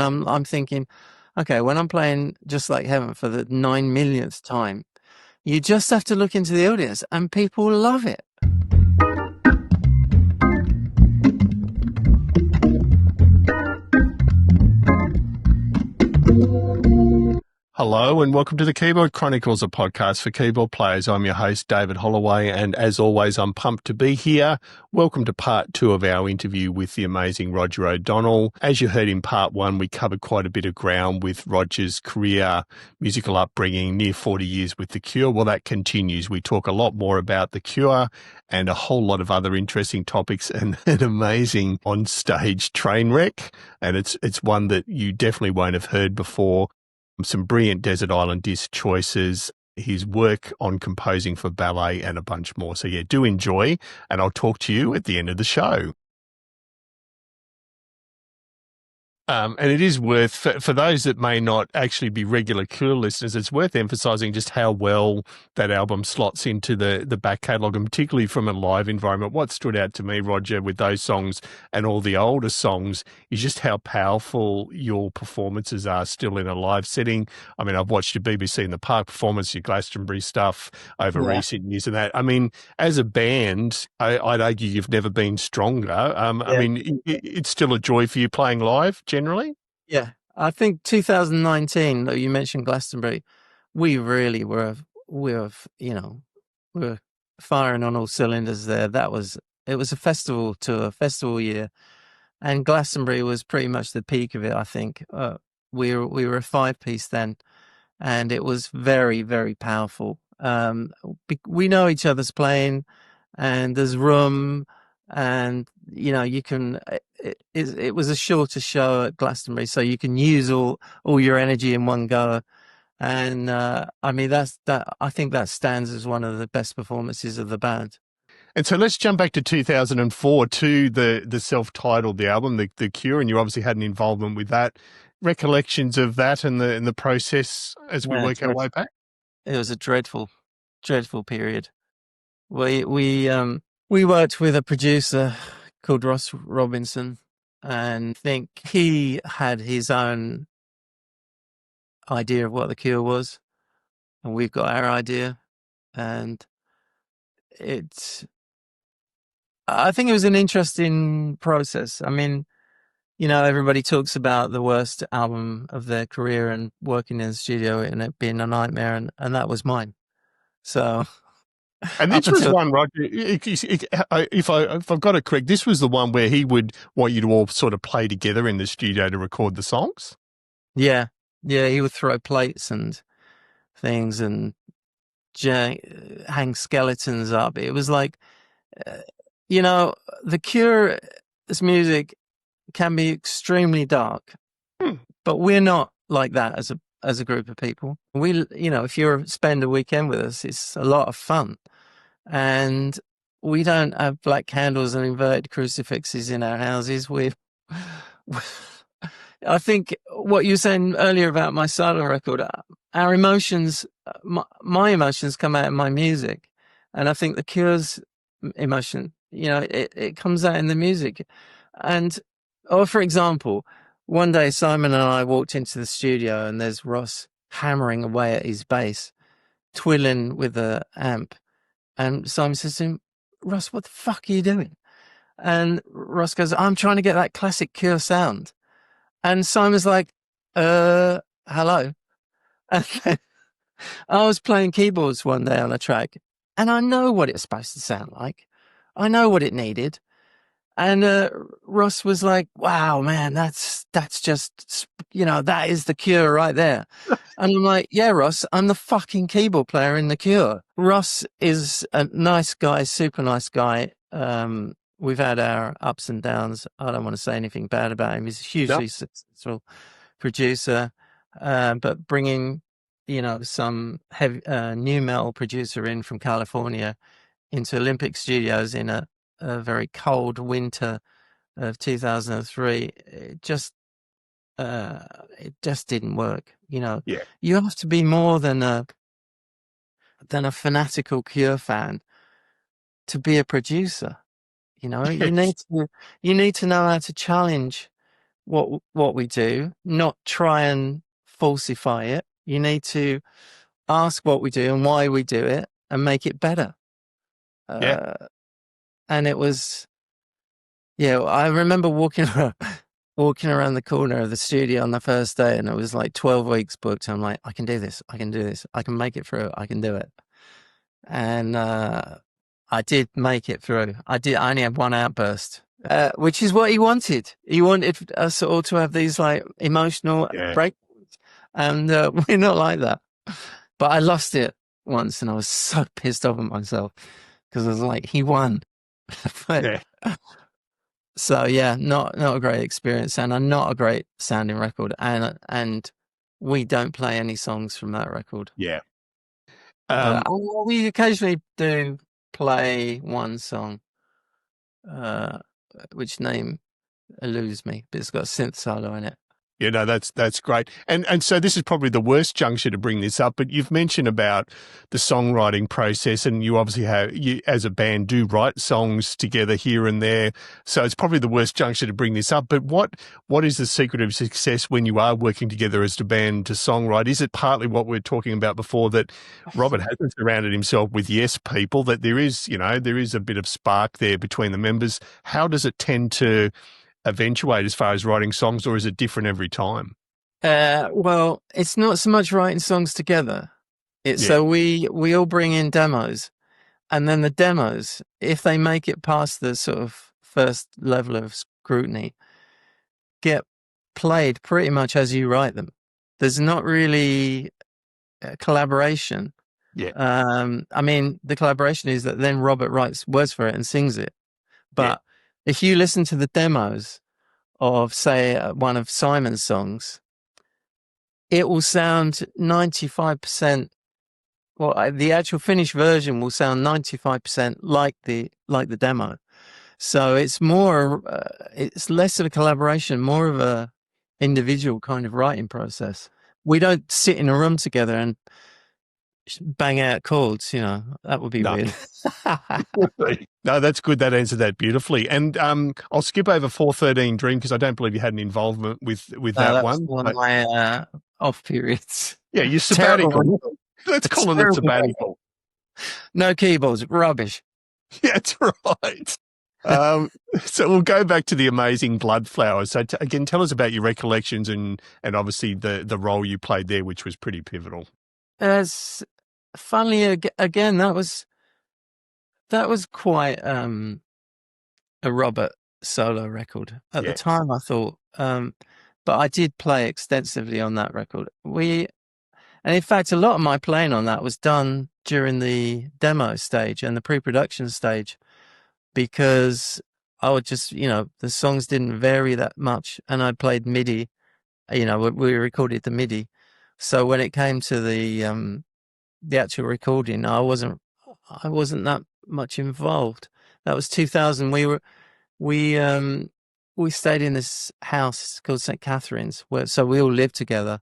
I'm thinking, okay, when I'm playing Just Like Heaven for the 9 millionth time, you just have to look into the audience and people love it. Hello and welcome to the Keyboard Chronicles, a podcast for keyboard players. I'm your host, David Holloway, and as always, I'm pumped to be here. Welcome to part 2 of our interview with the amazing Roger O'Donnell. As you heard in part 1, we covered quite a bit of ground with Roger's career, musical upbringing, near 40 years with The Cure. Well, that continues. We talk a lot more about The Cure and a whole lot of other interesting topics and an amazing on-stage train wreck. And it's one that you definitely won't have heard before. Some brilliant Desert Island Disc choices, his work on composing for ballet, and a bunch more. So yeah, do enjoy, and I'll talk to you at the end of the show. And it is worth, for those that may not actually be regular Cure listeners, it's worth emphasising just how well that album slots into the back catalogue, and particularly from a live environment. What stood out to me, Roger, with those songs and all the older songs is just how powerful your performances are still in a live setting. I mean, I've watched your BBC in the Park performance, your Glastonbury stuff over recent years and that. I mean, as a band, I'd argue you've never been stronger. I mean, it's still a joy for you playing live, generally? Yeah, I think 2019, though you mentioned Glastonbury, we really were firing on all cylinders there. It was a festival tour, festival year, and Glastonbury was pretty much the peak of it, I think. We were a 5-piece then, and it was very, very powerful. We know each other's playing, and there's room, and you can. It was a shorter show at Glastonbury, so you can use all your energy in one go. And I mean, I think that stands as one of the best performances of the band. And so let's jump back to 2004 to the self-titled, the album, the Cure, and you obviously had an involvement with that. Recollections of that and the process as we work our way back? It was a dreadful, dreadful period. We worked with a producer called Ross Robinson, and I think he had his own idea of what the Cure was, and we've got our idea, and I think it was an interesting process. I mean, everybody talks about the worst album of their career and working in the studio and it being a nightmare, and that was mine. So, and this was one, Roger, if I've got it correct, this was the one where he would want you to all sort of play together in the studio to record the songs? Yeah, he would throw plates and things and hang skeletons up. It was like, the Cure's music can be extremely dark, but we're not like that as a group of people. If you spend a weekend with us, it's a lot of fun, and we don't have black candles and inverted crucifixes in our houses. I think what you were saying earlier about my solo record, our emotions, my emotions come out in my music, and I think the Cure's emotion, it comes out in the music. And for example, one day Simon and I walked into the studio and there's Ross hammering away at his bass, twiddling with the amp. And Simon says to him, "Ross, what the fuck are you doing?" And Ross goes, "I'm trying to get that classic Cure sound." And Simon's like, hello. And then I was playing keyboards one day on a track, and I know what it's supposed to sound like. I know what it needed. And Ross was like, "Wow, man, that's just, that is the Cure right there." And I'm like, "Yeah, Ross, I'm the fucking keyboard player in the Cure." Ross is a nice guy, super nice guy. We've had our ups and downs. I don't want to say anything bad about him. He's a hugely successful producer, but bringing, some heavy new metal producer in from California into Olympic Studios in a very cold winter of 2003, it just didn't work. You have to be more than a fanatical Cure fan to be a producer. You need to know how to challenge what we do, not try and falsify it. You need to ask what we do and why we do it and make it better. Yeah. And it was, I remember walking around the corner of the studio on the first day, and it was like 12 weeks booked. I'm like, I can do this. I can do this. I can make it through. I can do it. And I did make it through. I only had one outburst, which is what he wanted. He wanted us all to have these like emotional breakdowns, and we're not like that. But I lost it once, and I was so pissed off at myself because I was like, he won. But, so yeah, not a great experience, and not a great sounding record, and we don't play any songs from that record. Yeah. We occasionally do play one song, which name eludes me, but it's got a synth solo in it. That's great. And so this is probably the worst juncture to bring this up, but you've mentioned about the songwriting process, and you obviously you as a band do write songs together here and there. So it's probably the worst juncture to bring this up. But what is the secret of success when you are working together as a band to songwrite? Is it partly what we're talking about before, that Robert hasn't surrounded himself with yes people, that there is a bit of spark there between the members? How does it tend to eventuate as far as writing songs, or is it different every time? Well, it's not so much writing songs together. So we all bring in demos, and then the demos, if they make it past the sort of first level of scrutiny, get played pretty much as you write them. There's not really collaboration. I mean, the collaboration is that then Robert writes words for it and sings it. But if you listen to the demos of, say, one of Simon's songs, it will sound 95%. Well, the actual finished version will sound 95% like the demo. So it's more, it's less of a collaboration, more of a individual kind of writing process. We don't sit in a room together and bang out chords, that would be weird. No, that's good. That answered that beautifully. And I'll skip over 413 Dream because I don't believe you had an involvement with that one. One of my off periods. Yeah, you're sabbatical. Let's call it a sabbatical. No keyboards, rubbish. Yeah, that's right. So we'll go back to the amazing Bloodflowers. So again, tell us about your recollections and obviously the role you played there, which was pretty pivotal. As funnily again, that was quite a Robert solo record at the time, I thought. But I did play extensively on that record. And in fact, a lot of my playing on that was done during the demo stage and the pre-production stage, because I would just, the songs didn't vary that much, and I played MIDI. We recorded the MIDI. So when it came to the actual recording, I wasn't that much involved. That was 2000. We stayed in this house called St. Catherine's, so we all lived together,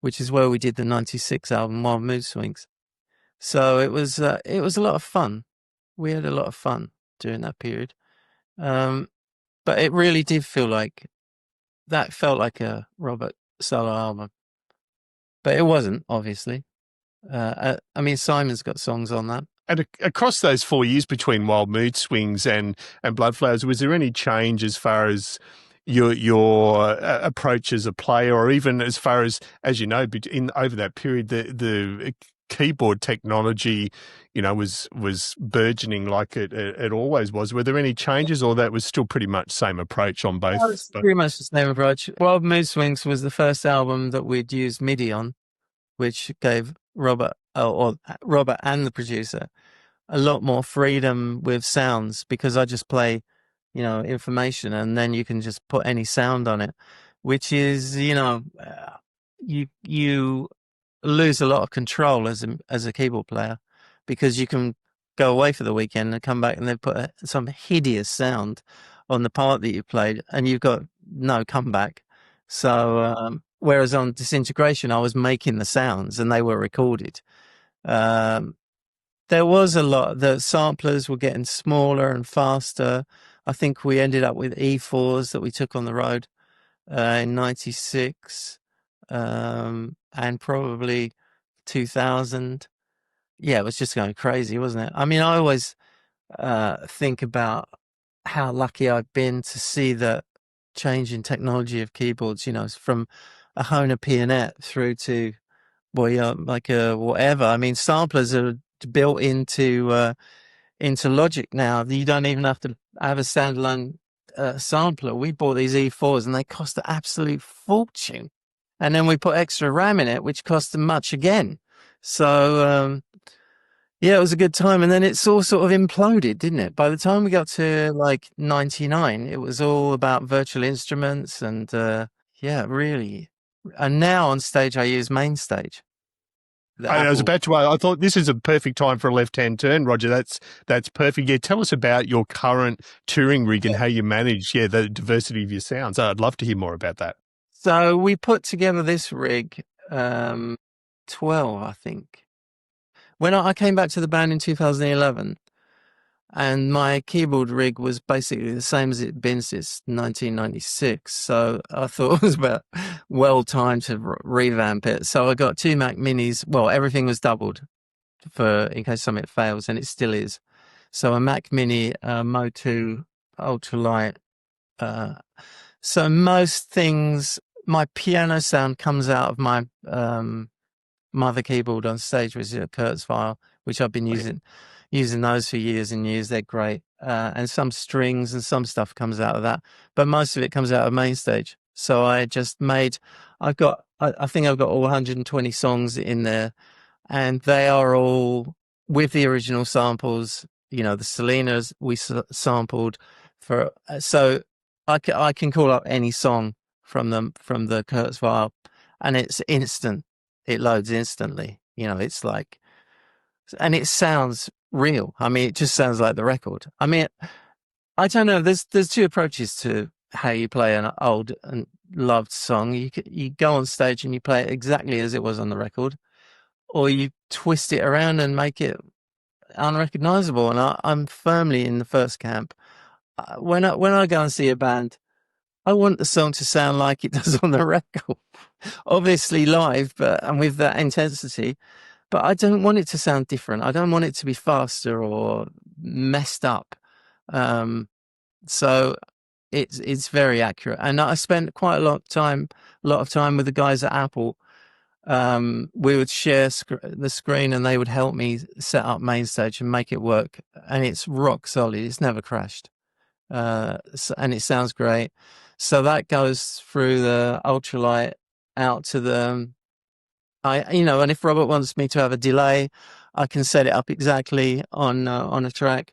which is where we did the '96 album Wild Mood Swings. So it was a lot of fun. We had a lot of fun during that period. But it really did feel like that felt like a Robert solo album. But it wasn't, obviously. I mean, Simon's got songs on that. And across those 4 years between Wild Mood Swings and Bloodflowers, was there any change as far as your approach as a player, or even as far as you know, over that period, the keyboard technology, was burgeoning like it always was? Were there any changes, or that was still pretty much same approach on both? Well, it's pretty much the same approach. Wild Mood Swings was the first album that we'd used MIDI on, which gave Robert and the producer a lot more freedom with sounds, because I just play, information, and then you can just put any sound on it, which is, you lose a lot of control as a keyboard player, because you can go away for the weekend and come back and then put some hideous sound on the part that you played, and you've got no comeback. So whereas on Disintegration, I was making the sounds and they were recorded. There was a lot. The samplers were getting smaller and faster. I think we ended up with E4s that we took on the road. in 96, and probably 2000. Yeah, it was just going crazy, wasn't it? I mean, I always think about how lucky I've been to see the change in technology of keyboards, from a Hohner Pianet through to, well, yeah, like a whatever. I mean, samplers are built into Logic now. You don't even have to have a standalone sampler. We bought these E4s and they cost an absolute fortune. And then we put extra RAM in it, which cost them much again. So, yeah, it was a good time. And then it's all sort of imploded, didn't it? By the time we got to like 99, it was all about virtual instruments and, yeah, really. And now on stage, I use Mainstage. I was about to. I thought this is a perfect time for a left-hand turn, Roger. That's perfect. Yeah, tell us about your current touring rig and how you manage, the diversity of your sounds. I'd love to hear more about that. So we put together this rig, 12, I think. When I came back to the band in 2011, and my keyboard rig was basically the same as it'd been since 1996. So I thought it was about well timed to revamp it. So I got two Mac Minis. Well, everything was doubled in case something fails, and it still is. So a Mac Mini, Mo 2 ultralight. So most things, my piano sound comes out of my mother keyboard on stage, which is a Kurzweil, which I've been using those for years and years. They're great. And some strings and some stuff comes out of that, but most of it comes out of Mainstage. So I just made, I think I've got all 120 songs in there, and they are all with the original samples. The Selenas we sampled for, so I can call up any song from the Kurzweil, and it's instant. It loads instantly. It's like, and it sounds real. I mean, it just sounds like the record. I mean, I don't know. There's two approaches to how you play an old and loved song. You go on stage and you play it exactly as it was on the record, or you twist it around and make it unrecognizable. And I'm firmly in the first camp. When I go and see a band, I want the song to sound like it does on the record, obviously live, and with that intensity. But I don't want it to sound different. I don't want it to be faster or messed up. So it's very accurate. And I spent quite a lot of time with the guys at Apple. We would share the screen, and they would help me set up Mainstage and make it work. And it's rock solid. It's never crashed. And it sounds great. So that goes through the ultralight out to the, and if Robert wants me to have a delay, I can set it up exactly on a track,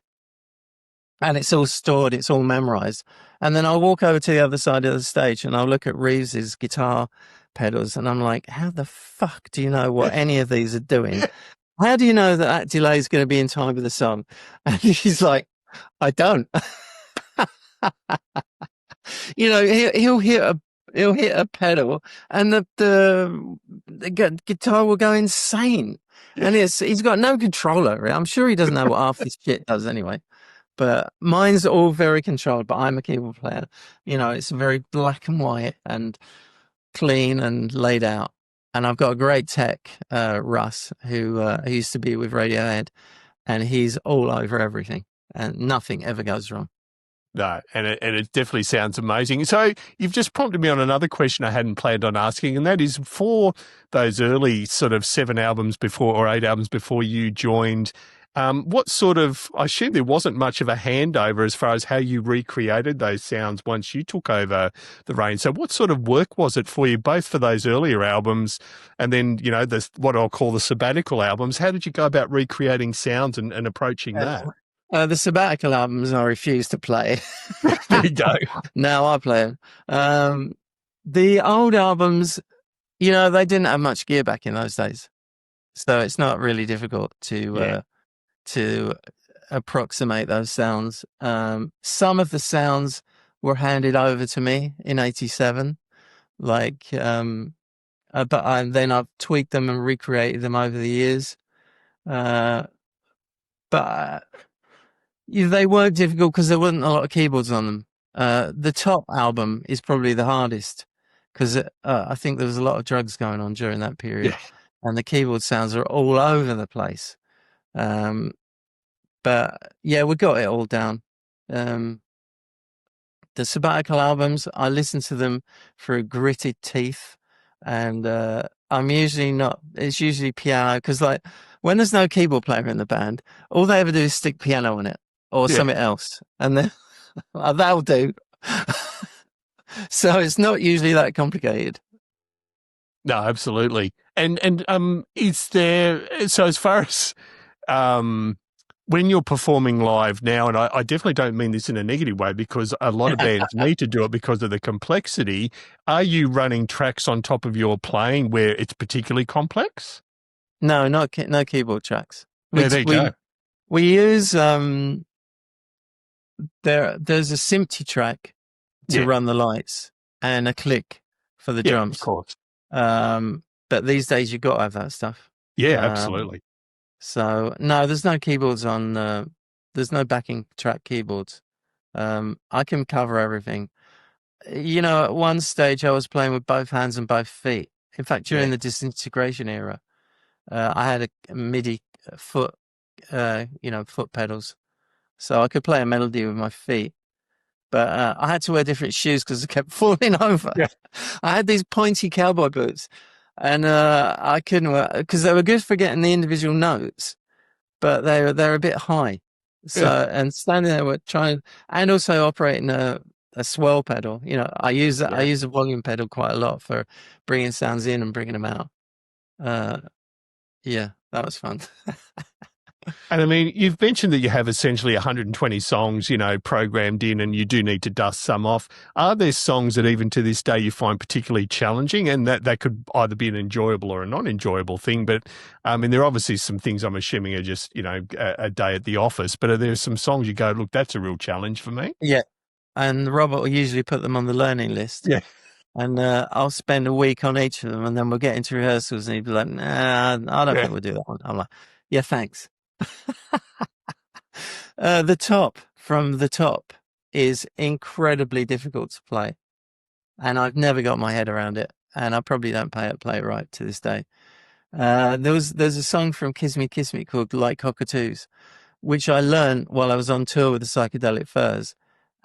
and it's all stored, it's all memorized. And then I'll walk over to the other side of the stage and I'll look at Reeves's guitar pedals, and I'm like, how the fuck do you know what any of these are doing? How do you know that delay is going to be in time with the song? And he's like, I don't. He'll hit a pedal, and the guitar will go insane, and he's got no control over it. I'm sure he doesn't know what half this shit does anyway. But mine's all very controlled. But I'm a keyboard player. It's very black and white and clean and laid out. And I've got a great tech, Russ, who used to be with Radiohead, and he's all over everything, and nothing ever goes wrong. No, and it definitely sounds amazing. So you've just prompted me on another question I hadn't planned on asking, and that is, for those early sort of 7 albums before, or 8 albums before you joined, what sort of, I assume there wasn't much of a handover as far as how you recreated those sounds once you took over the reins. So what sort of work was it for you, both for those earlier albums and then, what I'll call the sabbatical albums? How did you go about recreating sounds and approaching that? The sabbatical albums I refuse to play. There you go. Now I play them. The old albums, they didn't have much gear back in those days, so it's not really difficult to approximate those sounds. Some of the sounds were handed over to me in '87, but then I've tweaked them and recreated them over the years. But they weren't difficult because there wasn't a lot of keyboards on them. The Top album is probably the hardest because I think there was a lot of drugs going on during that period, Yeah. and the keyboard sounds are all over the place. Um, but yeah, we got it all down. Um, the sabbatical albums, I listen to them through gritted teeth, and I'm usually not. It's usually piano because, like, when there's no keyboard player in the band, all they ever do is stick piano on it or Yeah. something else, and then that'll do. So it's not usually that complicated. No, absolutely. And is there, so as far as um when you're performing live now, and I definitely don't mean this in a negative way because a lot of bands need to do it because of the complexity, are you running tracks on top of your playing where it's particularly complex? No, no keyboard tracks. Yeah, there you go. We use there's a SMPTE track to Yeah. run the lights and a click for the Yeah, of drums. course. But these days you've got to have that stuff. Yeah, absolutely. So no, there's no keyboards on. There's no backing track keyboards. I can cover everything. You know, at one stage I was playing with both hands and both feet. In fact, during Yeah. the Disintegration era, I had a MIDI foot, foot pedals, so I could play a melody with my feet. But I had to wear different shoes because I kept falling over. Yeah. I had these pointy cowboy boots, and I couldn't wear because they were good for getting the individual notes, but they're a bit high. So Yeah. and standing there, we're trying, and also operating a swell pedal. You know, I use Yeah. a volume pedal quite a lot for bringing sounds in and bringing them out. Yeah, that was fun. And I mean, you've mentioned that you have essentially 120 songs, programmed in, and you do need to dust some off. Are there songs that even to this day you find particularly challenging, and that could either be an enjoyable or a non-enjoyable thing? But I mean, there are obviously some things I'm assuming are just, a day at the office, but are there some songs you go, look, that's a real challenge for me? Yeah, and Robert will usually put them on the learning list. Yeah. And I'll spend a week on each of them, and then we'll get into rehearsals, and he'd be like, "Nah, I don't think we'll do that one." I'm like, "Yeah, thanks." From the top is incredibly difficult to play, and I've never got my head around it, and I probably don't play it right to this day. There's a song from Kiss Me called "Like Cockatoos," which I learned while I was on tour with the Psychedelic Furs,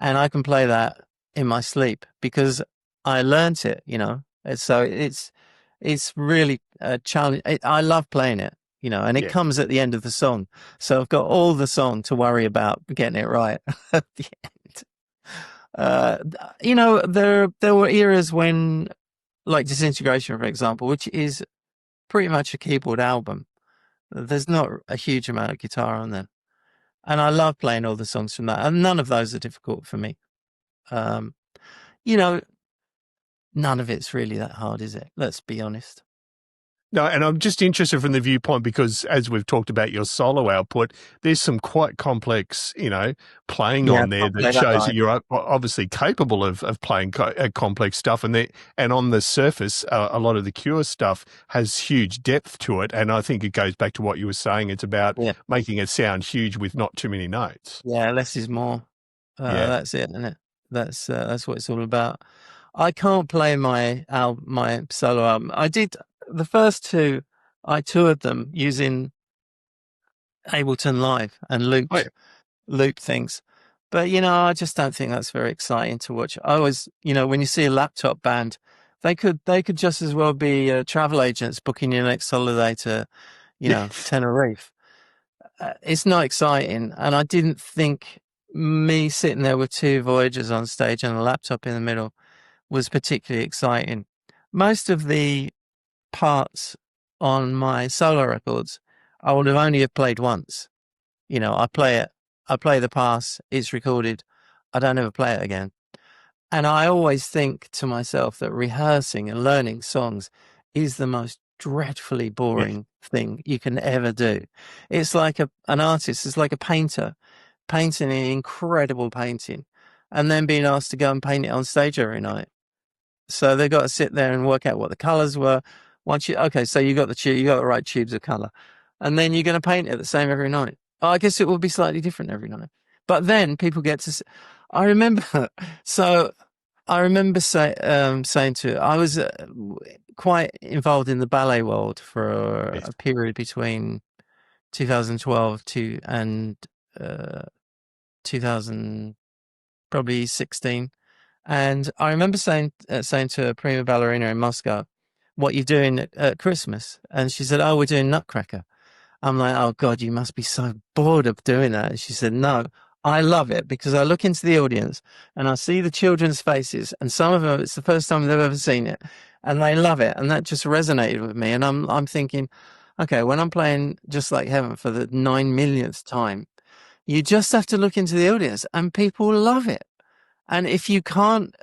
and I can play that in my sleep because I learnt it, And so it's really a challenge. I love playing it, and it Yeah. comes at the end of the song. So I've got all the song to worry about getting it right at the end. There were eras when, like Disintegration, for example, which is pretty much a keyboard album. There's not a huge amount of guitar on there. And I love playing all the songs from that. And none of those are difficult for me. Um, you know, none of it's really that hard, is it? Let's be honest. No, and I'm just interested from the viewpoint because as we've talked about your solo output, there's some quite complex, playing on there that shows that you're obviously capable of playing complex stuff. And on the surface, a lot of the Cure stuff has huge depth to it. And I think it goes back to what you were saying. It's about making it sound huge with not too many notes. Yeah, less is more. That's it, isn't it? That's what it's all about. I can't play my solo album. I did the first two. I toured them using Ableton Live and looped things, but I just don't think that's very exciting to watch. I always, when you see a laptop band, they could just as well be travel agents booking your next holiday to, Tenerife. It's not exciting, and I didn't think me sitting there with two Voyagers on stage and a laptop in the middle was particularly exciting. Most of the parts on my solo records, I would have only have played once. I play the pass, it's recorded, I don't ever play it again. And I always think to myself that rehearsing and learning songs is the most dreadfully boring thing you can ever do. It's like an artist, it's like a painter painting an incredible painting and then being asked to go and paint it on stage every night. So they've got to sit there and work out what the colors were. So you got the right tubes of color, and then you're going to paint it the same every night. I guess it will be slightly different every night. But then people get to, I remember, so I remember saying to, I was quite involved in the ballet world for Yes. a period between 2012 and 2000, probably 16. And I remember saying to a prima ballerina in Moscow, "What you doing at Christmas?" And she said, "Oh, we're doing Nutcracker." I'm like, "Oh God, you must be so bored of doing that." And she said, "No, I love it because I look into the audience and I see the children's faces, and some of them, it's the first time they've ever seen it, and they love it, and that just resonated with me." And I'm thinking, okay, when I'm playing Just Like Heaven for the 9 millionth time, you just have to look into the audience, and people love it. And if you can't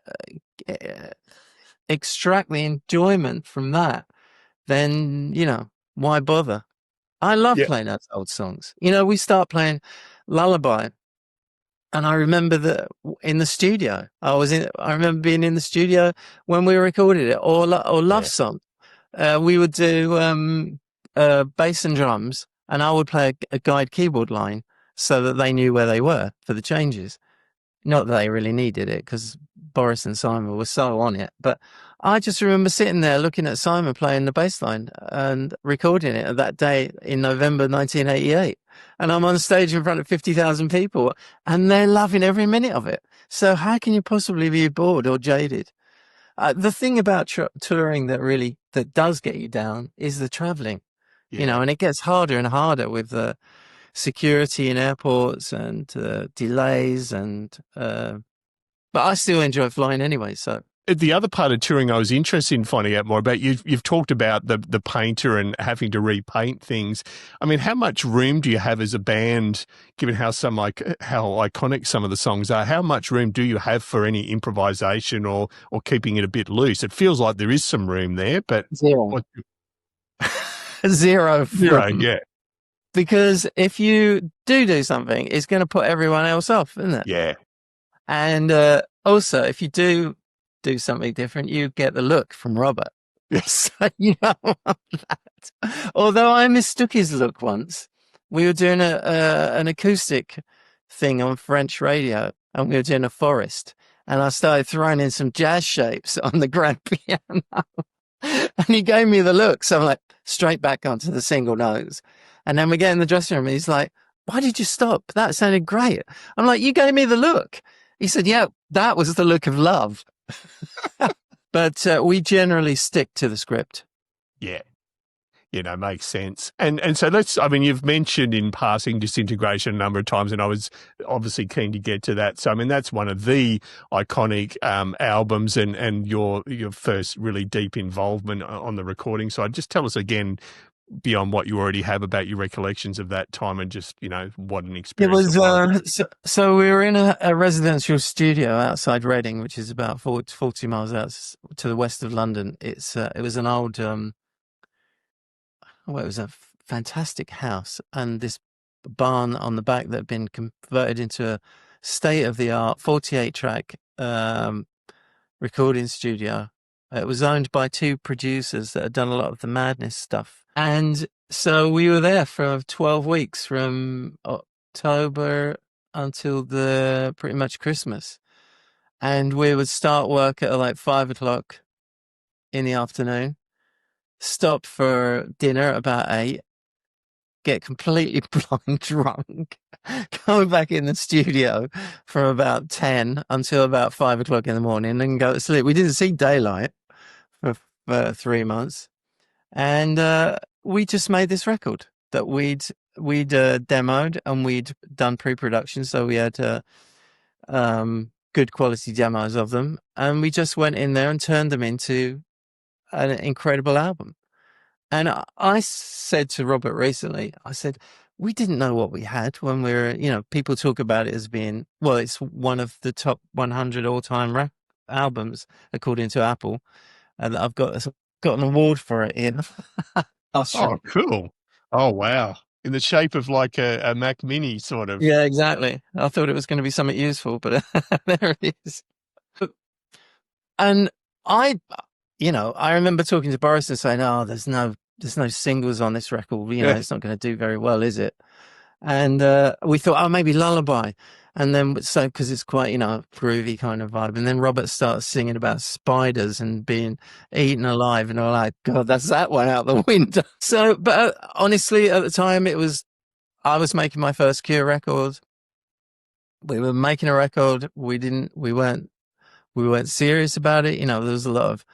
uh, extract the enjoyment from that, then why bother? I love Yeah. playing those old songs. We start playing Lullaby, and I remember that in the studio, I remember being in the studio when we recorded it, or Love Yeah. Song. We would do bass and drums, and I would play a guide keyboard line so that they knew where they were for the changes. Not that they really needed it because Boris and Simon were so on it, but I just remember sitting there looking at Simon playing the bass line and recording it that day in November 1988. And I'm on stage in front of 50,000 people and they're loving every minute of it. So how can you possibly be bored or jaded? The thing about touring that does get you down is the traveling, Yeah. and it gets harder and harder with the security in airports and delays but I still enjoy flying anyway. So The other part of touring I was interested in finding out more about, you've talked about the painter and having to repaint things. I mean, how much room do you have as a band, given how iconic some of the songs are? How much room do you have for any improvisation or keeping it a bit loose? It feels like there is some room there, but zero, what, zero zero, room. yeah. Because if you do something, it's going to put everyone else off, isn't it? Yeah. And also, if you do something different, you get the look from Robert. Yes. So you don't want that. Although I mistook his look once. We were doing an acoustic thing on French radio, and we were doing a forest. And I started throwing in some jazz shapes on the grand piano. And he gave me the look. So I'm like, straight back onto the single notes. And then we get in the dressing room and he's like, "Why did you stop? That sounded great." I'm like, "You gave me the look." He said, "Yeah, that was the look of love." But we generally stick to the script. Yeah. Makes sense. And so you've mentioned in passing Disintegration a number of times, and I was obviously keen to get to that. So, I mean, that's one of the iconic albums and your first really deep involvement on the recording side. Just tell us again, beyond what you already have, about your recollections of that time and just, what an It experience was, it was. so we were in a residential studio outside Reading, which is about 40 miles out to the west of London. It was an old, well, it was a fantastic house and this barn on the back that had been converted into a state-of-the-art 48-track recording studio. It was owned by two producers that had done a lot of the Madness stuff. And so we were there for 12 weeks from October until pretty much Christmas. And we would start work at like 5 o'clock in the afternoon, stop for dinner about 8, get completely blind drunk, go back in the studio from about 10 until about 5 o'clock in the morning and go to sleep. We didn't see daylight for 3 months. And we just made this record that we'd demoed and we'd done pre-production. So we had good quality demos of them. And we just went in there and turned them into an incredible album. And I said to Robert recently, I said, we didn't know what we had when we were, people talk about it as being, well, it's one of the top 100 all-time rap albums, according to Apple. And I've got an award for it in Oh, Australia. cool. Oh, wow. In the shape of like a Mac Mini sort of. Yeah, exactly. I thought it was going to be something useful, but there it is. And I remember talking to Boris and saying, "Oh, there's no singles on this record. Yeah. It's not going to do very well, is it?" And we thought, "Oh, maybe Lullaby." And then, so, because it's quite, groovy kind of vibe. And then Robert starts singing about spiders and being eaten alive. And I'm like, God, that's that one out the window. So, but honestly, at the time, I was making my first Cure record. We were making a record. We weren't serious about it. There was a lot of,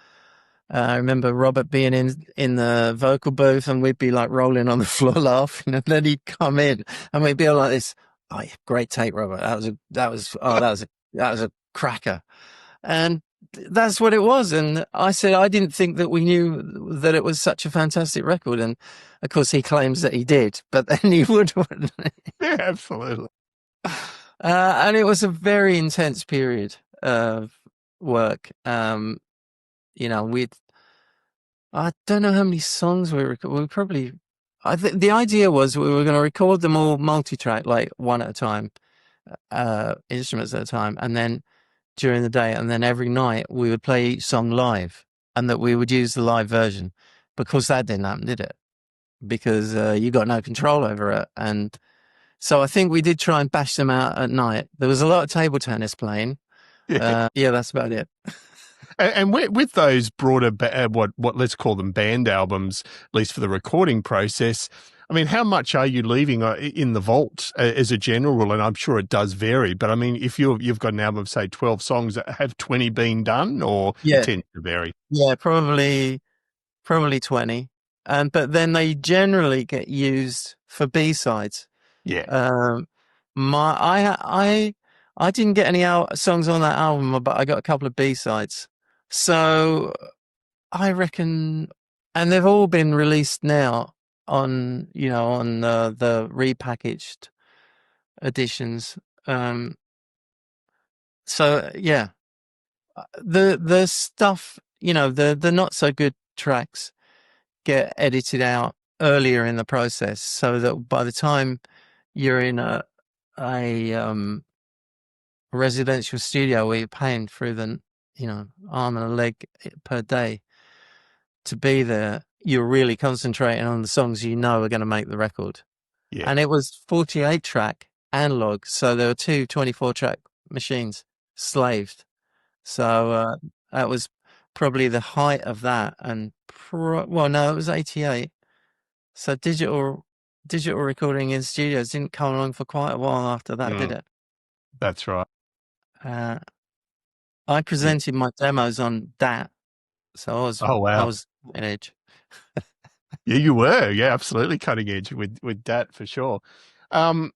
I remember Robert being in the vocal booth, and we'd be like rolling on the floor laughing, and then he'd come in and we'd be like this. Oh, yeah, great take, Robert. That was a cracker. And that's what it was. And I said, I didn't think that we knew that it was such a fantastic record. And of course he claims that he did, but then he would. Yeah, absolutely. And it was a very intense period of work. I don't know how many songs we recorded. We probably, the idea was we were going to record them all multi-track, like one at a time, instruments at a time, and then during the day, and then every night we would play each song live, and that we would use the live version. Because that didn't happen, did it? Because you got no control over it. And so I think we did try and bash them out at night. There was a lot of table tennis playing. Yeah, that's about it. And with those broader, what let's call them band albums, at least for the recording process, I mean, how much are you leaving in the vault as a general rule? And I'm sure it does vary, but I mean, if you've got an album of say 12 songs, have 20 been done, or it tends to vary? Yeah, probably 20. But then they generally get used for B-sides. Yeah. I didn't get any songs on that album, but I got a couple of B-sides. So I reckon, and they've all been released now on the repackaged editions. So yeah, the stuff, the not so good tracks get edited out earlier in the process, so that by the time you're in a residential studio where you're paying through the arm and a leg per day to be there, you're really concentrating on the songs are going to make the record. Yeah. And it was 48 track analog, so there were two 24 track machines slaved. So that was probably the height of that. And no, it was 88. So digital recording in studios didn't come along for quite a while after that, did it? That's right. I presented my demos on DAT, so I was I was cutting edge. Yeah, you were. Yeah, absolutely cutting edge with DAT for sure. And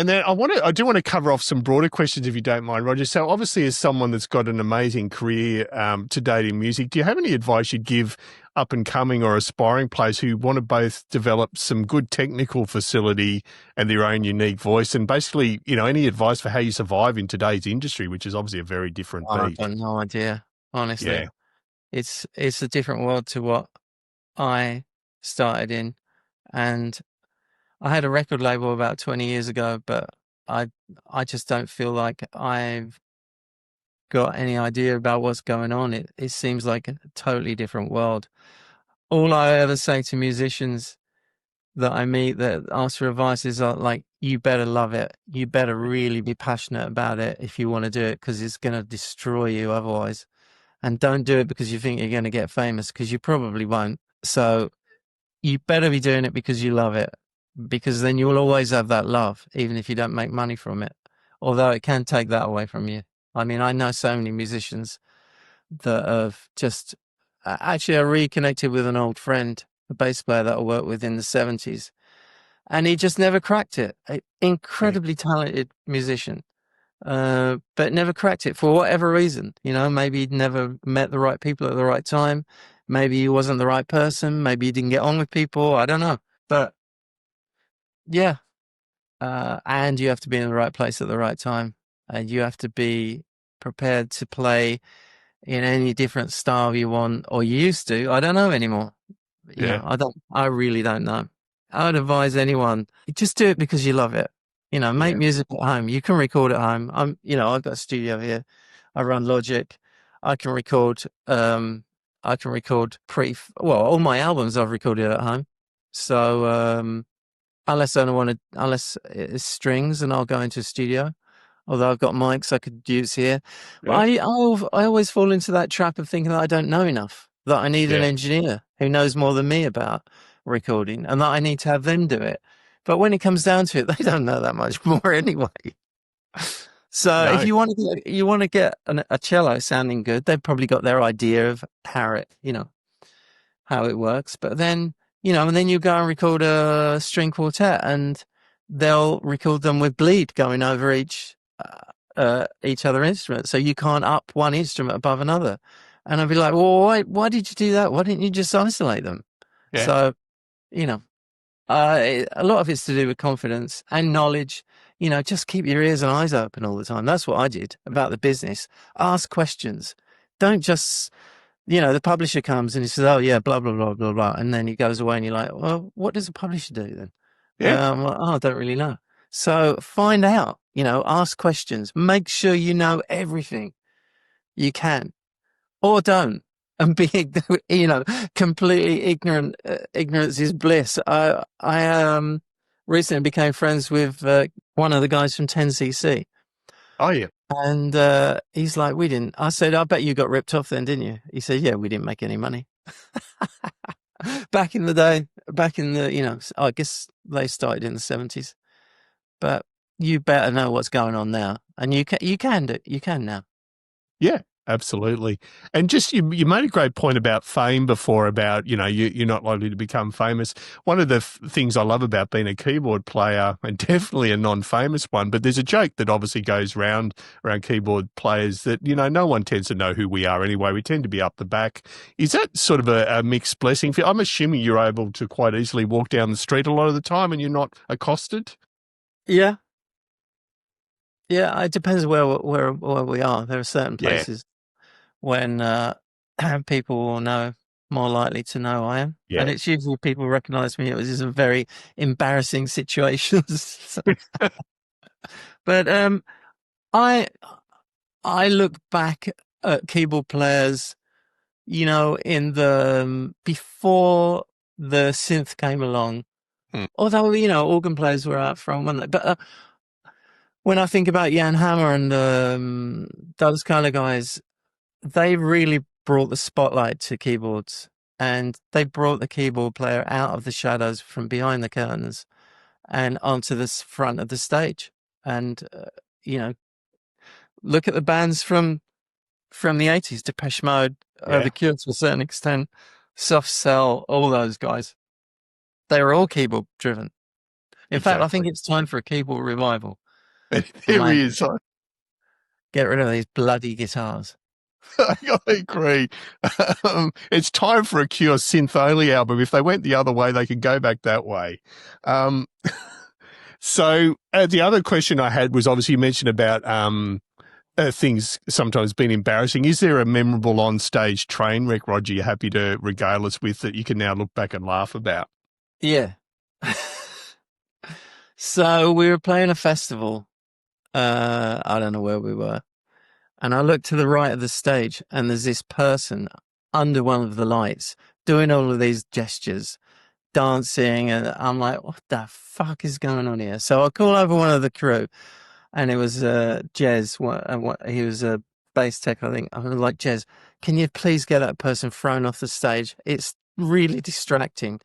then I do want to cover off some broader questions if you don't mind, Roger. So obviously as someone that's got an amazing career to date in music, do you have any advice you'd give up and coming or aspiring players who want to both develop some good technical facility and their own unique voice, and basically, any advice for how you survive in today's industry, which is obviously a very different beast? I've got no idea, honestly. Yeah. It's a different world to what I started in, and I had a record label about 20 years ago, but I just don't feel like I've got any idea about what's going on. It seems like a totally different world. All I ever say to musicians that I meet that ask for advice is like, you better love it. You better really be passionate about it if you want to do it, because it's going to destroy you otherwise. And don't do it because you think you're going to get famous, because you probably won't. So you better be doing it because you love it, because then you'll always have that love, even if you don't make money from it, although it can take that away from you. I mean, I know so many musicians that have just, actually I reconnected with an old friend, a bass player that I worked with in the 70s, and he just never cracked it. An incredibly talented musician, but never cracked it for whatever reason. Maybe he'd never met the right people at the right time. Maybe he wasn't the right person. Maybe he didn't get on with people. I don't know. But yeah. And you have to be in the right place at the right time. And you have to be prepared to play in any different style you want, or you used to. I don't know anymore. I really don't know. I would advise anyone, just do it because you love it. Make music at home. You can record at home. I've got a studio here. I run Logic. I can record, all my albums I've recorded at home. So, unless it's strings, and I'll go into a studio. although I've got mics I could use here. Yeah. I always fall into that trap of thinking that I don't know enough, that I need an Yeah. engineer who knows more than me about recording, and that I need to have them do it. But when it comes down to it, they don't know that much more anyway. So if No. you want to get a cello sounding good, they've probably got their idea of how it works. But then, and then you go and record a string quartet, and they'll record them with bleed going over each other instrument. So you can't up one instrument above another. And I'd be like, well, why did you do that? Why didn't you just isolate them? Yeah. So, you know, a lot of it's to do with confidence and knowledge. Just keep your ears and eyes open all the time. That's what I did about the business. Ask questions. Don't just, the publisher comes and he says, oh, yeah, blah, blah, blah, blah, blah. And then he goes away and you're like, well, what does a publisher do then? Yeah. Well, I don't really know. So find out, ask questions. Make sure you know everything you can, or don't. And being, completely ignorant. Ignorance is bliss. I recently became friends with one of the guys from 10cc. Oh, yeah. And he's like, we didn't. I said, I bet you got ripped off then, didn't you? He said, yeah, we didn't make any money. Back in the day, I guess they started in the 70s. But you better know what's going on now. And you can now. Yeah, absolutely. And just you made a great point about fame before, about, you're not likely to become famous. One of the things I love about being a keyboard player, and definitely a non-famous one, but there's a joke that obviously goes around keyboard players that, no one tends to know who we are anyway. We tend to be up the back. Is that sort of a mixed blessing? I'm assuming you're able to quite easily walk down the street a lot of the time and you're not accosted? Yeah. Yeah, it depends where we are. There are certain places when people will know, more likely to know I am. Yeah. And it's usually people recognize me. It was just a very embarrassing situations. But I look back at keyboard players, in the before the synth came along. Although, organ players were out front, weren't they? But when I think about Jan Hammer and those kind of guys, they really brought the spotlight to keyboards, and they brought the keyboard player out of the shadows from behind the curtains and onto the front of the stage. And, look at the bands from the 80s, Depeche Mode, The Cure to a certain extent, Soft Cell, all those guys. They were all keyboard driven. In fact, I think it's time for a keyboard revival. It really is. Get rid of these bloody guitars. I agree. It's time for a Cure synth-only album. If they went the other way, they could go back that way. So the other question I had was, obviously you mentioned about things sometimes being embarrassing. Is there a memorable on-stage train wreck, Roger, you're happy to regale us with, that you can now look back and laugh about? Yeah. So we were playing a festival. I don't know where we were. And I looked to the right of the stage, and there's this person under one of the lights doing all of these gestures, dancing. And I'm like, what the fuck is going on here? So I call over one of the crew, and it was Jez. He was a bass tech, I think. I was like, Jez, can you please get that person thrown off the stage? It's really distracting.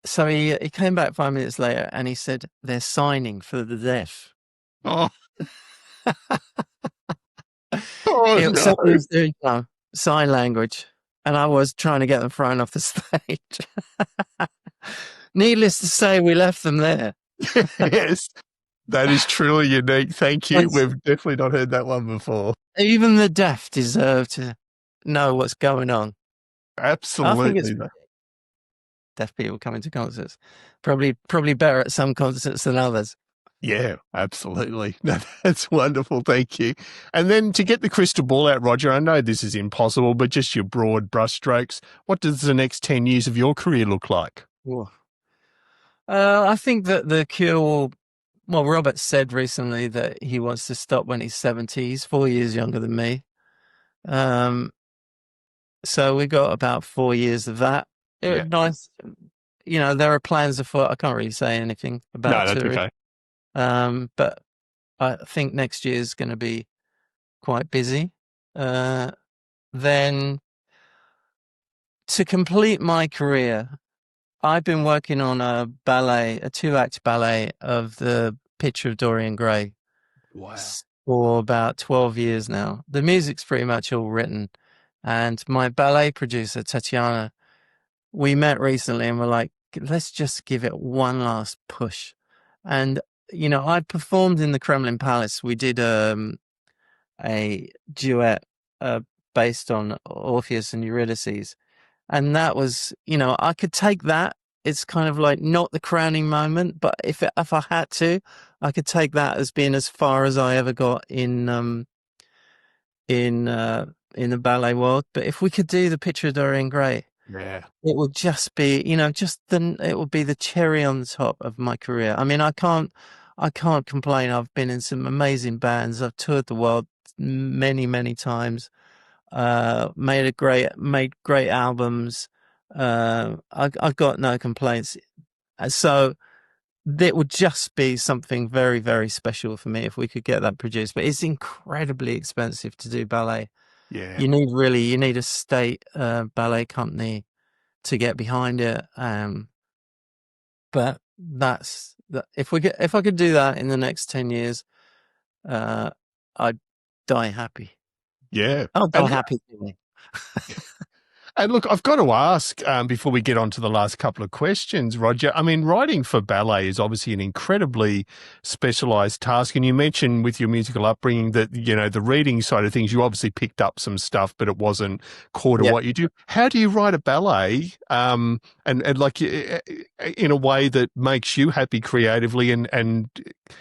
So he came back 5 minutes later, and he said, they're signing for the deaf. Oh. So he was doing sign language, and I was trying to get them thrown off the stage. Needless to say, we left them there. Yes, that is truly unique. Thank you. We've definitely not heard that one before. Even the deaf deserve to know what's going on. Absolutely. I think it's deaf people coming to concerts. Probably better at some concerts than others. Yeah, absolutely. No, that's wonderful. Thank you. And then to get the crystal ball out, Roger, I know this is impossible, but just your broad brushstrokes, what does the next 10 years of your career look like? I think that the Cure will, Robert said recently that he wants to stop when he's 70. He's 4 years younger than me. So we got about 4 years of that. It was nice. There are plans afoot. I can't really say anything about touring. Okay. But I think next year is going to be quite busy. Then to complete my career, I've been working on a ballet, a 2-act ballet of the Picture of Dorian Gray. Wow. For about 12 years now. The music's pretty much all written. And my ballet producer, Tatiana, we met recently and we're like, let's just give it one last push. And, I performed in the Kremlin Palace. We did a duet based on Orpheus and Eurydice. And that was, I could take that. It's kind of like not the crowning moment, but if I had to, I could take that as being as far as I ever got in the ballet world. But if we could do the Picture of Dorian Gray, Yeah. it would just be, it would be the cherry on the top of my career. I mean, I can't complain. I've been in some amazing bands. I've toured the world many, many times. Made great albums. I've got no complaints. So it would just be something very, very special for me if we could get that produced. But it's incredibly expensive to do ballet. Yeah. You need a state ballet company to get behind it. But if I could do that in the next 10 years, I'd die happy. Yeah. I'll die happy. And look, I've got to ask before we get on to the last couple of questions, Roger. I mean, writing for ballet is obviously an incredibly specialised task. And you mentioned with your musical upbringing that, the reading side of things, you obviously picked up some stuff, but it wasn't core to what you do. How do you write a ballet and like in a way that makes you happy creatively and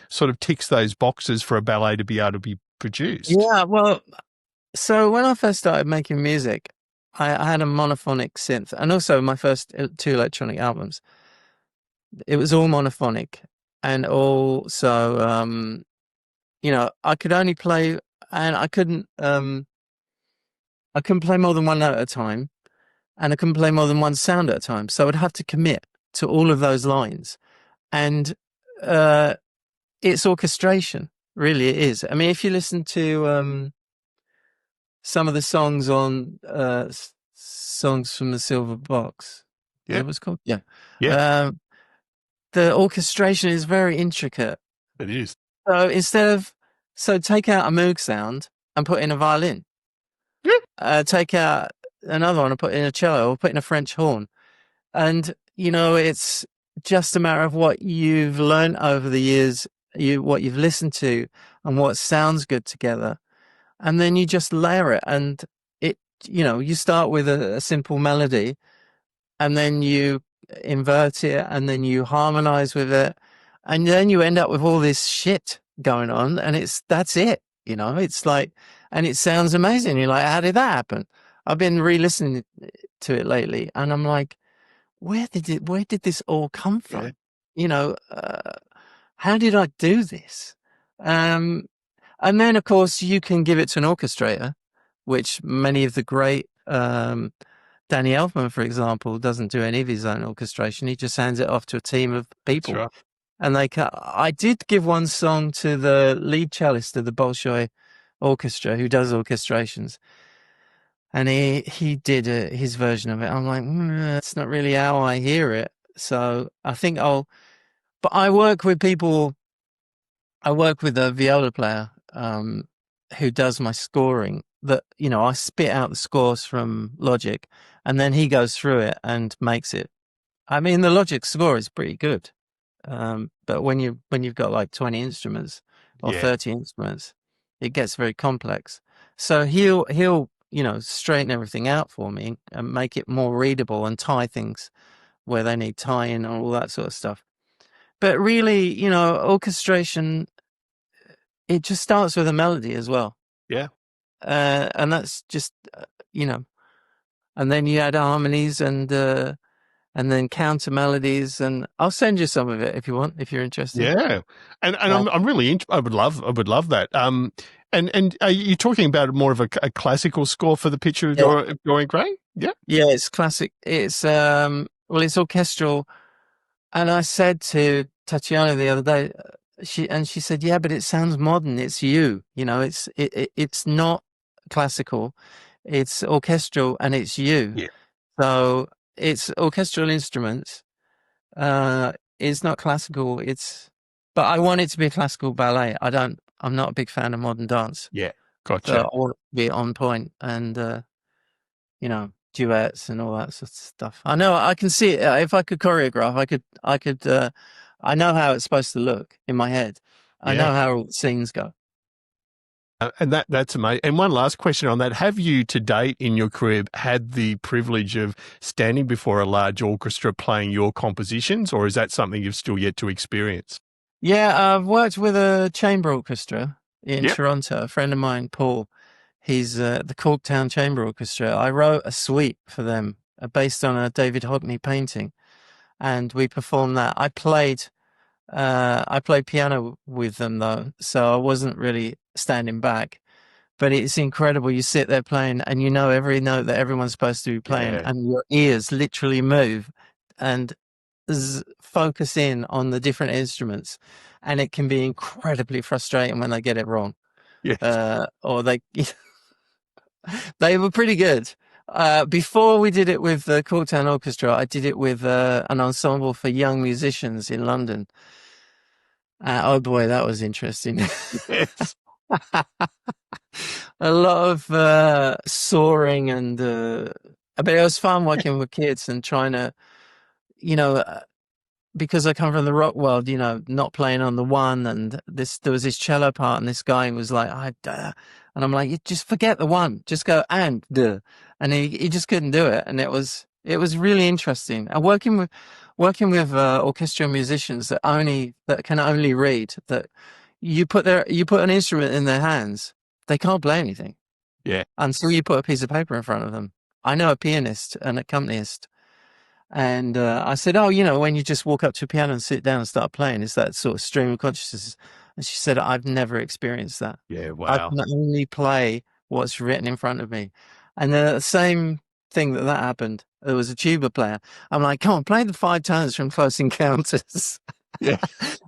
sort of ticks those boxes for a ballet to be able to be produced? Yeah, well, so when I first started making music, I had a monophonic synth, and also my first 2 electronic albums. It was all monophonic, and also, I could only play, and I couldn't play more than one note at a time, and I couldn't play more than one sound at a time. So I'd have to commit to all of those lines, and it's orchestration, really. It is. I mean, if you listen to some of the songs on Songs from the Silver Box. Is that what it's called? Yeah. Yeah. The orchestration is very intricate. It is. So take out a Moog sound and put in a violin. Yeah. Take out another one and put in a cello or put in a French horn. And, it's just a matter of what you've learned over the years, what you've listened to and what sounds good together. And then you just layer it, and you start with a simple melody, and then you invert it, and then you harmonize with it, and then you end up with all this shit going on, and that's it. It's like, and it sounds amazing. You're like, how did that happen? I've been re-listening to it lately, and I'm like, where did this all come from? Yeah. How did I do this? And then, of course, you can give it to an orchestrator, which many of the great, Danny Elfman, for example, doesn't do any of his own orchestration. He just hands it off to a team of people. That's right. And I did give one song to the lead cellist of the Bolshoi Orchestra, who does orchestrations. And he did his version of it. I'm like, that's not really how I hear it. So I think but I work with people. I work with a viola player who does my scoring. That I spit out the scores from Logic, and then he goes through it and makes it. I mean, the Logic score is pretty good, but when you've got like 20 instruments or 30 instruments, it gets very complex. So he'll straighten everything out for me and make it more readable and tie things where they need tying and all that sort of stuff. But really, orchestration, it just starts with a melody as well. Yeah. And that's just, and then you add harmonies and then counter melodies, and I'll send you some of it if you want, if you're interested. Yeah. And I'm really, I would love that. And are you talking about more of a classical score for the Picture of Dorian Gray? Yeah. Yeah, it's classic. It's, it's orchestral. And I said to Tatiana the other day, she said, yeah, but it sounds modern. It's you, it's not classical, it's orchestral, and it's you. Yeah. So it's orchestral instruments. It's not classical. But I want it to be a classical ballet. I'm not a big fan of modern dance. Yeah. So Gotcha. I want it to be on point and, duets and all that sort of stuff. I know I can see it. If I could choreograph, I know how it's supposed to look in my head. I Yeah. know how all the scenes go. And that's amazing. And one last question on that. Have you to date in your career had the privilege of standing before a large orchestra playing your compositions, or is that something you've still yet to experience? Yeah, I've worked with a chamber orchestra in Yep. Toronto. A friend of mine, Paul, he's the Corktown Chamber Orchestra. I wrote a suite for them based on a David Hockney painting, and we performed that. I played piano with them though, so I wasn't really standing back. But it's incredible. You sit there playing, and you know every note that everyone's supposed to be playing, Yeah. and your ears literally move and focus in on the different instruments. And it can be incredibly frustrating when they get it wrong, Yes. or they were pretty good. Before we did it with the Corktown Orchestra, I did it with an ensemble for young musicians in London. Oh boy, that was interesting. Yes. A lot of soaring and but it was fun working with kids and trying to, you know, because I come from the rock world, not playing on the one, and there was this cello part, and this guy was like, and I'm like, you just forget the one, just go and duh, and he just couldn't do it, and it was really interesting. And working with orchestral musicians that can only read, that you put an instrument in their hands, they can't play anything Yeah. until you put a piece of paper in front of them. I know a pianist, an accompanist, and I said, oh, when you just walk up to a piano and sit down and start playing, is that sort of stream of consciousness? And she said, I've never experienced that. Yeah. I Wow. can only play what's written in front of me. And the same thing that happened, there was a tuba player. I'm like, come on, play the 5 tones from Close Encounters. Yeah.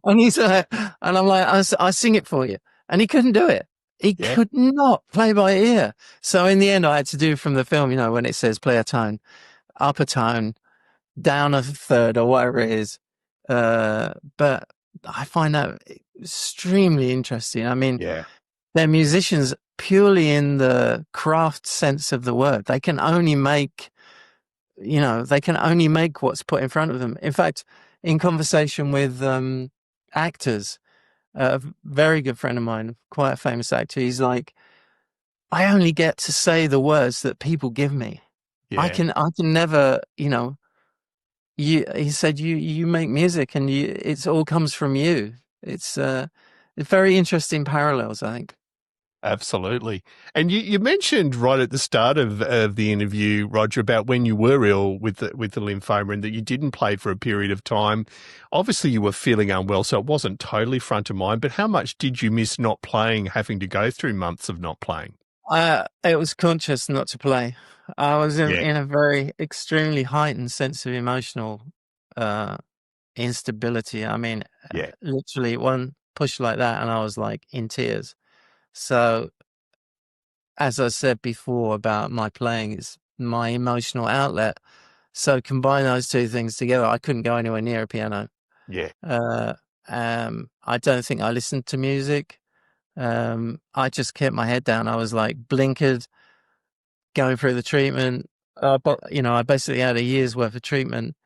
And he's like, and I'm like, I sing it for you. And he couldn't do it. He Yeah. could not play by ear. So in the end, I had to do from the film, when it says play a tone, up a tone, down a third or whatever it is. But I find that extremely interesting. I mean, Yeah. they're musicians purely in the craft sense of the word. They can only make what's put in front of them. In fact, in conversation with actors, a very good friend of mine, quite a famous actor, he's like, I only get to say the words that people give me. I Yeah. can never, he said you make music and it's all comes from you. It's very interesting parallels, I think. Absolutely. And you mentioned right at the start of the interview, Roger, about when you were ill with the lymphoma and that you didn't play for a period of time. Obviously, you were feeling unwell, so it wasn't totally front of mind. But how much did you miss not playing, having to go through months of not playing? It was conscious not to play. I was in, Yeah. in a very extremely heightened sense of emotional uh, instability. I mean, Yeah. literally one push like that, and I was like in tears. So, as I said before about my playing, it's my emotional outlet. So combine those two things together. I couldn't go anywhere near a piano. Yeah. Uh, I don't think I listened to music. I just kept my head down. I was like blinkered, going through the treatment. But I basically had a year's worth of treatment,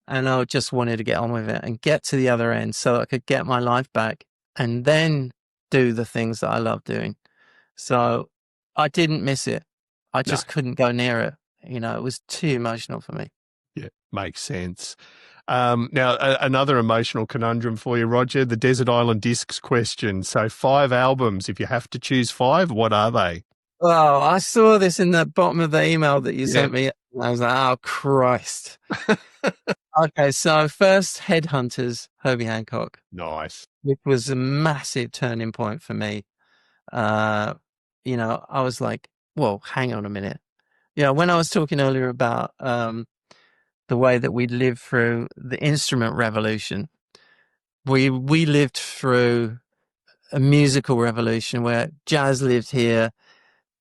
and I just wanted to get on with it and get to the other end so I could get my life back and then do the things that I love doing. So I didn't miss it. I No. just couldn't go near it. It was too emotional for me. Yeah. Makes sense. Now, another emotional conundrum for you, Roger, the Desert Island Discs question. So 5 albums, if you have to choose 5, what are they? Oh, I saw this in the bottom of the email that you Yeah. sent me. I was like, oh, Christ. Okay, so first, Headhunters, Herbie Hancock, Nice. which was a massive turning point for me. I was like, well, hang on a minute. When I was talking earlier about the way that we lived through the instrument revolution, we lived through a musical revolution where jazz lived here,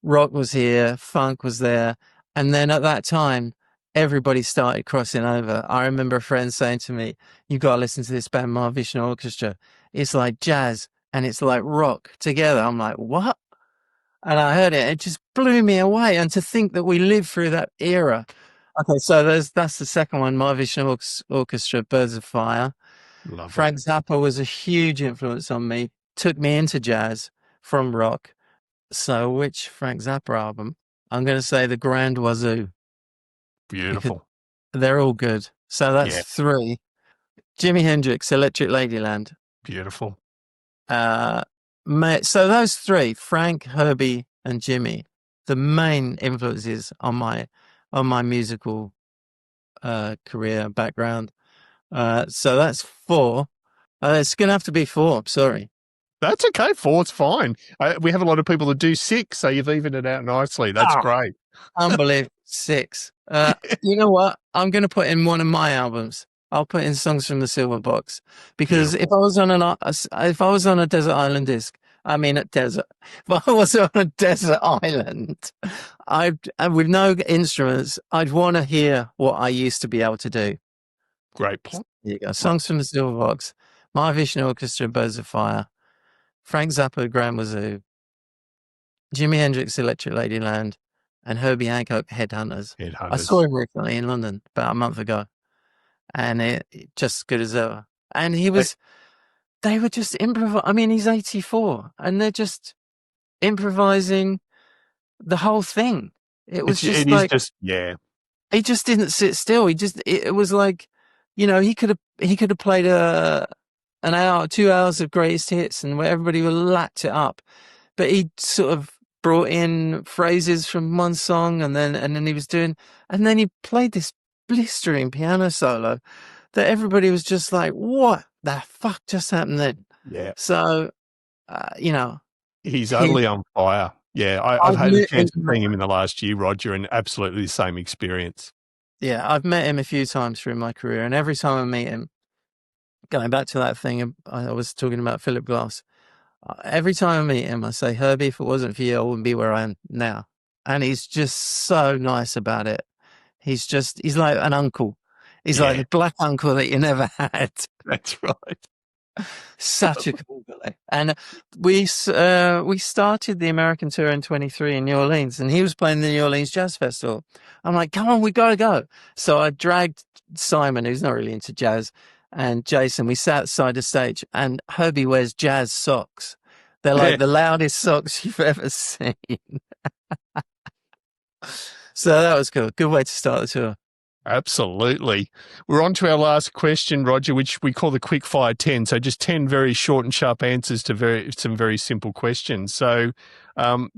rock was here, funk was there. And then at that time, everybody started crossing over. I remember a friend saying to me, "You got to listen to this band, Mahavishnu Orchestra. It's like jazz and it's like rock together." I'm like, "What?" And I heard it. It just blew me away. And to think that we lived through that era. Okay, so that's the second one, Mahavishnu Orchestra, Birds of Fire. Lovely. Frank Zappa was a huge influence on me, took me into jazz from rock. So which Frank Zappa album? I'm going to say The Grand Wazoo. Beautiful. They're all good. So that's Yeah. 3. Jimi Hendrix, Electric Ladyland. Beautiful. So those 3, Frank, Herbie, and Jimmy, the main influences on my musical career background. So that's 4. It's going to have to be 4. Sorry. That's okay. 4's fine. We have a lot of people that do 6, so you've evened it out nicely. That's great. Unbelievable. 6. You know what? I'm going to put in one of my albums. I'll put in Songs from the Silver Box, because if I was on a desert island disc, if I was on a desert island, with no instruments, I'd want to hear what I used to be able to do. Great point. There you go. Songs from the Silver Box, Mahavishnu Orchestra, Birds of Fire, Frank Zappa, Grand Wazoo, Jimi Hendrix, Electric Ladyland, and Herbie Hancock, Headhunters. I saw him recently in London about a month ago, and it just as good as ever. And they were just improvising. He's 84, and they're just improvising the whole thing. It was He just didn't sit still. It was like, he could have played an hour, 2 hours of greatest hits, and where everybody would lapped it up. But he sort of brought in phrases from one song, and then he was doing, and then he played this blistering piano solo that everybody was just like, "What the fuck just happened then?" Yeah. So, he's utterly on fire. Yeah, I've had a chance to see him in the last year, Roger, and absolutely the same experience. Yeah, I've met him a few times through my career, and every time I meet him, going back to that thing I was talking about, Philip Glass, every time I meet him, I say, "Herbie, if it wasn't for you, I wouldn't be where I am now." And he's just so nice about it. He's like an uncle. He's like the black uncle that you never had. That's right. Such a cool guy. And we started the American tour in 23 in New Orleans, and he was playing the New Orleans Jazz Festival. I'm like, "Come on, we got to go." So I dragged Simon, who's not really into jazz, and Jason. We sat side the stage, and Herbie wears jazz socks. They're like the loudest socks you've ever seen. So that was cool. Good way to start the tour. Absolutely. We're on to our last question, Roger, which we call the quick fire 10. So just 10 very short and sharp answers to some very simple questions. So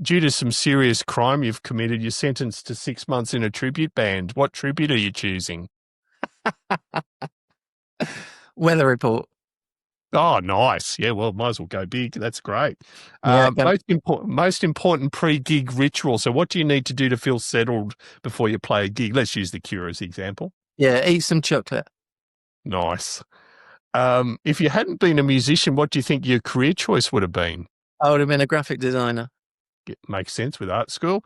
due to some serious crime you've committed, you're sentenced to 6 months in a tribute band. What tribute are you choosing? Weather Report. Oh, nice. Yeah, well, might as well go big. That's great. Yeah, most important pre-gig ritual. So what do you need to do to feel settled before you play a gig? Let's use The Cure as the example. Yeah, eat some chocolate. Nice. If you hadn't been a musician, what do you think your career choice would have been? I would have been a graphic designer. It makes sense with art school.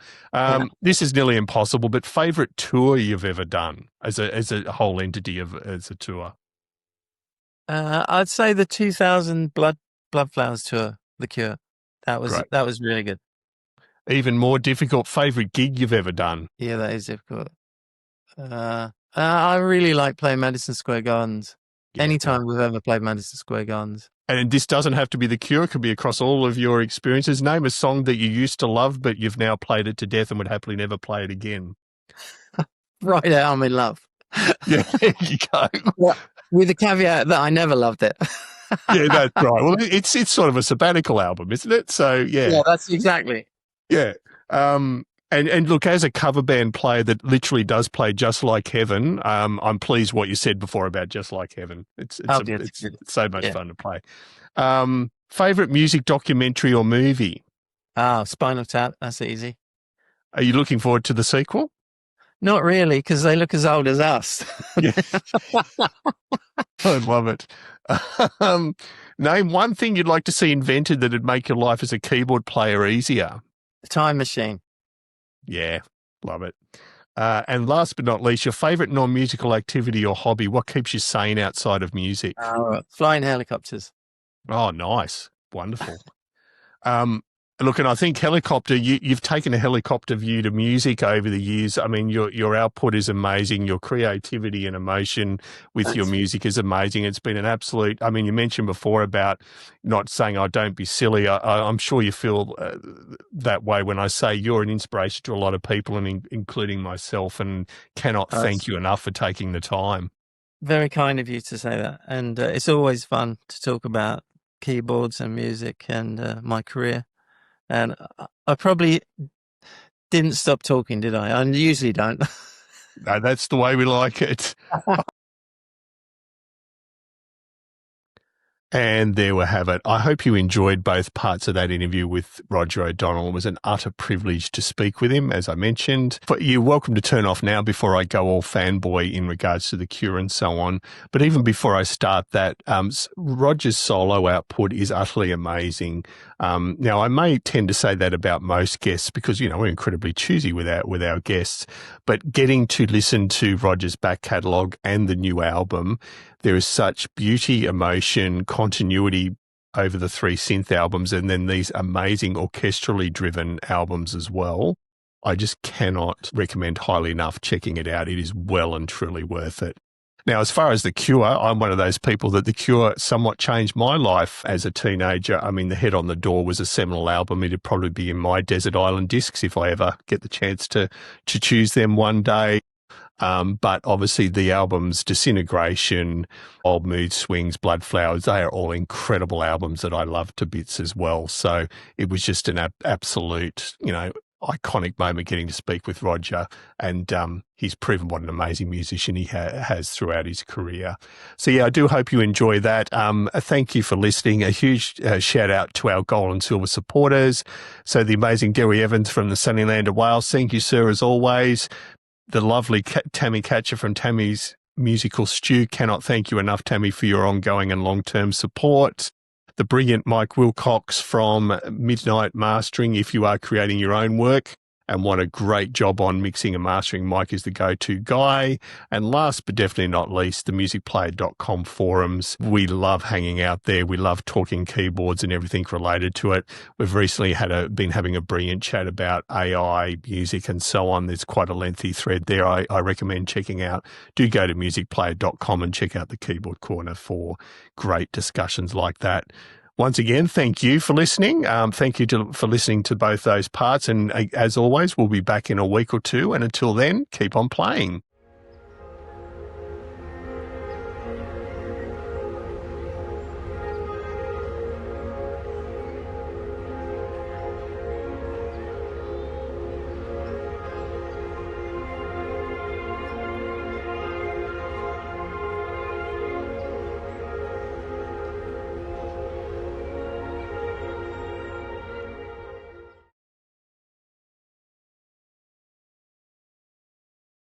This is nearly impossible, but favourite tour you've ever done as a whole entity as a tour? I'd say the 2000 Bloodflowers tour, The Cure. That was really good. Even more difficult, favourite gig you've ever done? Yeah, that is difficult. I really like playing Madison Square Gardens. Yeah, anytime we've ever played Madison Square Gardens. And this doesn't have to be The Cure. It could be across all of your experiences. Name a song that you used to love, but you've now played it to death and would happily never play it again. Right out, I'm in love. Yeah, there you go. Yeah, with the caveat that I never loved it. Yeah, that's right. Well, it's sort of a sabbatical album, isn't it? So, yeah. Yeah, that's exactly. Yeah. And look, as a cover band player that literally does play Just Like Heaven, I'm pleased what you said before about Just Like Heaven. It's so much fun to play. Favorite music documentary or movie? Spinal Tap. That's easy. Are you looking forward to the sequel? Not really, because they look as old as us. Yeah. I love it. Name one thing you'd like to see invented that'd make your life as a keyboard player easier. The time machine. Yeah, love it. And last but not least, your favourite non-musical activity or hobby. What keeps you sane outside of music? Flying helicopters. Oh, nice. Wonderful. Look, and I think you've taken a helicopter view to music over the years. I mean, your output is amazing. Your creativity and emotion with your music is amazing. It's been an absolute, I mean, you mentioned before about not saying, oh, don't be silly. I'm sure you feel that way when I say you're an inspiration to a lot of people, and including myself, and cannot thank you enough for taking the time. Very kind of you to say that. And it's always fun to talk about keyboards and music and my career. And I probably didn't stop talking, did I? I usually don't. No, that's the way we like it. And there we have it. I hope you enjoyed both parts of that interview with Roger O'Donnell. It was an utter privilege to speak with him, as I mentioned. But you're welcome to turn off now before I go all fanboy in regards to The Cure and so on. But even before I start that, Roger's solo output is utterly amazing. Now, I may tend to say that about most guests because, we're incredibly choosy with our guests. But getting to listen to Roger's back catalogue and the new album, there is such beauty, emotion, continuity over the 3 synth albums, and then these amazing orchestrally driven albums as well. I just cannot recommend highly enough checking it out. It is well and truly worth it. Now, as far as The Cure, I'm one of those people that The Cure somewhat changed my life as a teenager. I mean, The Head on the Door was a seminal album. It'd probably be in my Desert Island discs if I ever get the chance to choose them one day. But obviously the albums Disintegration, Old Mood Swings, Bloodflowers, they are all incredible albums that I love to bits as well. So it was just an absolute, iconic moment getting to speak with Roger, and he's proven what an amazing musician he has throughout his career. So yeah, I do hope you enjoy that. Thank you for listening. A huge shout out to our gold and silver supporters. So the amazing Gary Evans from the sunny land of Wales. Thank you, sir, as always. The lovely Tammy Catcher from Tammy's Musical Stew. Cannot thank you enough, Tammy, for your ongoing and long-term support. The brilliant Mike Wilcox from Midnight Mastering. If you are creating your own work and want a great job on mixing and mastering, Mike is the go-to guy. And last but definitely not least, the musicplayer.com forums. We love hanging out there. We love talking keyboards and everything related to it. We've recently been having a brilliant chat about AI, music and so on. There's quite a lengthy thread there I recommend checking out. Do go to musicplayer.com and check out the Keyboard Corner for great discussions like that. Once again, thank you for listening. Thank you for listening to both those parts. And as always, we'll be back in a week or two. And until then, keep on playing.